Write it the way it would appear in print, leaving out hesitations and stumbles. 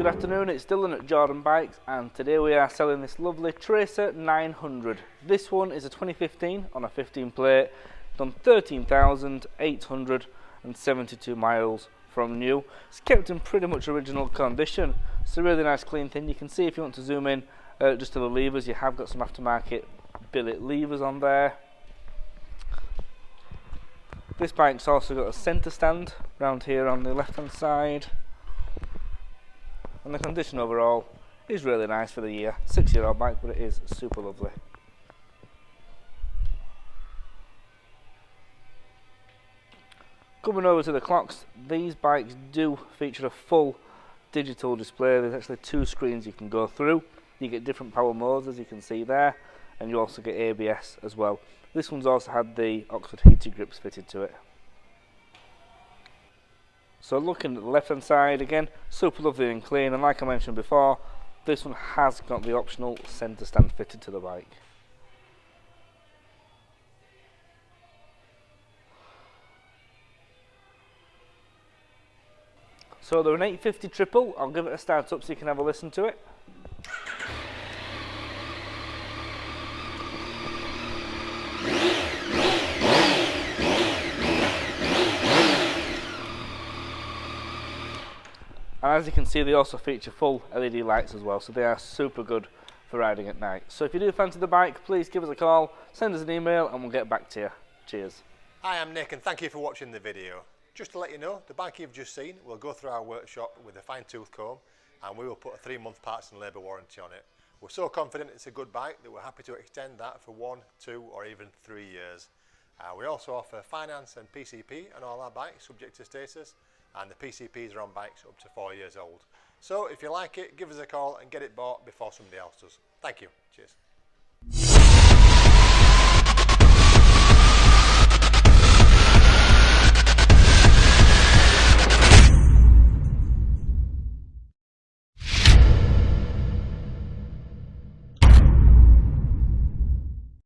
afternoon, it's Dylan at Jordanbikes, and today we are selling this lovely Tracer 900. This one is a 2015 on a 15 plate, done 13,872 miles from new. It's kept in pretty much original condition. It's a really nice clean thing. You can see if you want to zoom in just to the levers, you have got some aftermarket billet levers on there. This bike's also got a centre stand round here on the left hand side. And the condition overall is really nice for the year. 6-year-old bike, but it is super lovely. Coming over to the clocks, these bikes do feature a full digital display. There's actually 2 screens you can go through. You get different power modes, as you can see there, and you also get ABS as well. This one's also had the Oxford heated grips fitted to it. So looking at the left hand side again, super lovely and clean, and like I mentioned before, this one has got the optional centre stand fitted to the bike. So they're an 850 triple. I'll give it a start up so you can have a listen to it. And as you can see, they also feature full LED lights as well, so they are super good for riding at night. So if you do fancy the bike, please give us a call, send us an email, and we'll get back to you. Cheers. Hi, I'm Nick, and thank you for watching the video. Just to let you know, the bike you've just seen will go through our workshop with a fine-tooth comb, and we will put a 3-month parts and labour warranty on it. We're so confident it's a good bike that we're happy to extend that for 1, 2 or even 3 years. We also offer finance and PCP on all our bikes subject to status, and the PCPs are on bikes up to 4 years old. So if you like it, give us a call and get it bought before somebody else does. Thank you. Cheers.